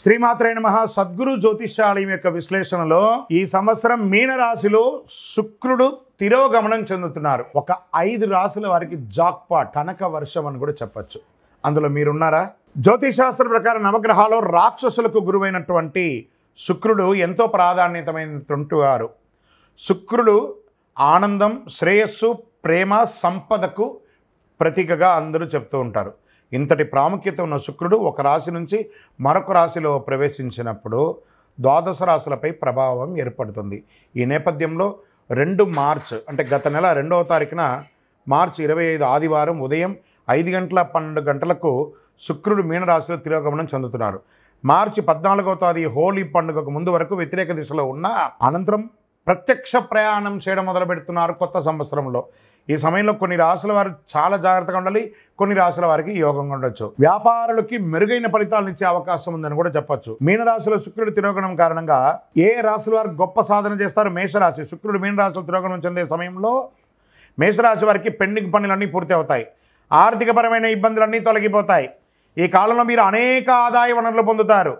శ్రీమాత్రే నమః. సద్గురు జ్యోతిష్యాలయం యొక్క విశ్లేషణలో ఈ సంవత్సరం మీనరాశిలో శుక్రుడు తిరోగమనం చెందుతున్నారు. ఒక 5 రాశుల వారికి జాక్పాట్ కనక వర్షం అని కూడా చెప్పచ్చు. అందులో మీరున్నారా? జ్యోతిషాస్త్ర ప్రకారం నవగ్రహాల్లో రాక్షసులకు గురువైనటువంటి శుక్రుడు ఎంతో ప్రాధాన్యతమైనటువంటి వారు. శుక్రుడు ఆనందం, శ్రేయస్సు, ప్రేమ, సంపదకు ప్రతీకగా అందరూ చెప్తూ ఉంటారు. ఇంతటి ప్రాముఖ్యత ఉన్న శుక్రుడు ఒక రాశి నుంచి మరొక రాశిలో ప్రవేశించినప్పుడు ద్వాదశ రాశులపై ప్రభావం ఏర్పడుతుంది. ఈ నేపథ్యంలో 2 మార్చ్ అంటే గత నెల 2వ తారీఖున మార్చి 25 ఆదివారం ఉదయం 5:12 శుక్రుడు మీనరాశిలో తిరోగమనం చెందుతున్నారు. మార్చి 14వ తేదీ హోలీ పండుగకు ముందు వరకు వ్యతిరేక దిశలో ఉన్న అనంతరం ప్రత్యక్ష ప్రయాణం చేయడం మొదలు పెడుతున్నారు కొత్త సంవత్సరంలో. ఈ సమయంలో కొన్ని రాశుల వారు చాలా జాగ్రత్తగా ఉండాలి, కొన్ని రాశుల వారికి యోగంగా ఉండొచ్చు. వ్యాపారులకి మెరుగైన ఫలితాలను ఇచ్చే అవకాశం ఉందని కూడా చెప్పొచ్చు. మీనరాశిలో శుక్రుడు తిరోగమనం కారణంగా ఏ రాశుల వారు గొప్ప సాధన చేస్తారు? మేషరాశి. శుక్రుడు మీనరాశిలో తిరోగమనం చెందే సమయంలో మేషరాశి వారికి పెండింగ్ పనులన్నీ పూర్తి అవుతాయి. ఆర్థికపరమైన ఇబ్బందులన్నీ తొలగిపోతాయి. ఈ కాలంలో మీరు అనేక ఆదాయ వనరులు పొందుతారు.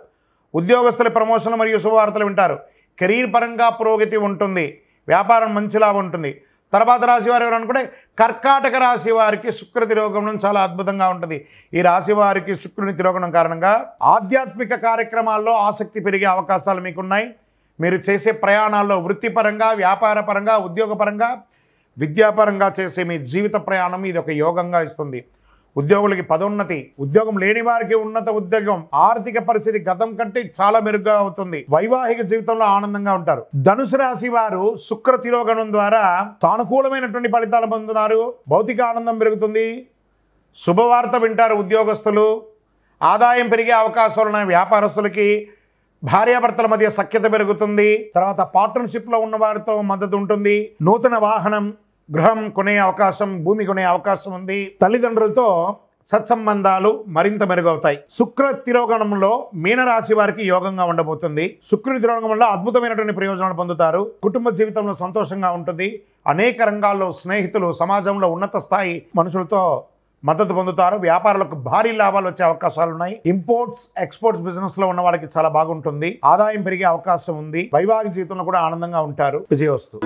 ఉద్యోగస్తుల ప్రమోషన్లు మరియు శుభవార్తలు వింటారు. కెరీర్ పరంగా పురోగతి ఉంటుంది. వ్యాపారం మంచిలా ఉంటుంది. తర్వాత రాశి వారు ఎవరు అనుకుంటే కర్కాటక రాశి వారికి శుక్ర తిరోగమనం చాలా అద్భుతంగా ఉంటుంది. ఈ రాశి వారికి శుక్రుని తిరోగమనం కారణంగా ఆధ్యాత్మిక కార్యక్రమాల్లో ఆసక్తి పెరిగే అవకాశాలు మీకున్నాయి. మీరు చేసే ప్రయాణాల్లో వృత్తిపరంగా, వ్యాపారపరంగా, ఉద్యోగపరంగా, విద్యాపరంగా చేసే మీ జీవిత ప్రయాణం ఇది ఒక యోగంగా ఇస్తుంది. ఉద్యోగులకి పదోన్నతి, ఉద్యోగం లేని వారికి ఉన్నత ఉద్యోగం, ఆర్థిక పరిస్థితి గతం కంటే చాలా మెరుగ్గా అవుతుంది. వైవాహిక జీవితంలో ఆనందంగా ఉంటారు. ధనుసు రాశి వారు శుక్ర తిరోగమనం ద్వారా సానుకూలమైనటువంటి ఫలితాలు పొందుతున్నారు. భౌతిక ఆనందం పెరుగుతుంది. శుభవార్త వింటారు ఉద్యోగస్తులు. ఆదాయం పెరిగే అవకాశాలు ఉన్నాయి వ్యాపారస్తులకి. భార్యాభర్తల మధ్య సఖ్యత పెరుగుతుంది. తర్వాత పార్ట్నర్షిప్లో ఉన్న వారితో మద్దతు ఉంటుంది. నూతన వాహనం, గృహం కొనే అవకాశం, భూమి కొనే అవకాశం ఉంది. తల్లిదండ్రులతో సత్సంబంధాలు మరింత మెరుగవుతాయి. శుక్ర తిరోగమనంలో మీనరాశి వారికి యోగంగా ఉండబోతుంది. శుక్రుడి తిరోగమనం వల్ల అద్భుతమైనటువంటి ప్రయోజనాలు పొందుతారు. కుటుంబ జీవితంలో సంతోషంగా ఉంటుంది. అనేక రంగాల్లో స్నేహితులు, సమాజంలో ఉన్నత స్థాయి మనుషులతో మద్దతు పొందుతారు. వ్యాపారాలకు భారీ లాభాలు వచ్చే అవకాశాలు ఉన్నాయి. ఇంపోర్ట్స్, ఎక్స్పోర్ట్స్ బిజినెస్ లో ఉన్న వాళ్ళకి చాలా బాగుంటుంది. ఆదాయం పెరిగే అవకాశం ఉంది. వైవాహిక జీవితంలో కూడా ఆనందంగా ఉంటారు. విజయోస్తు.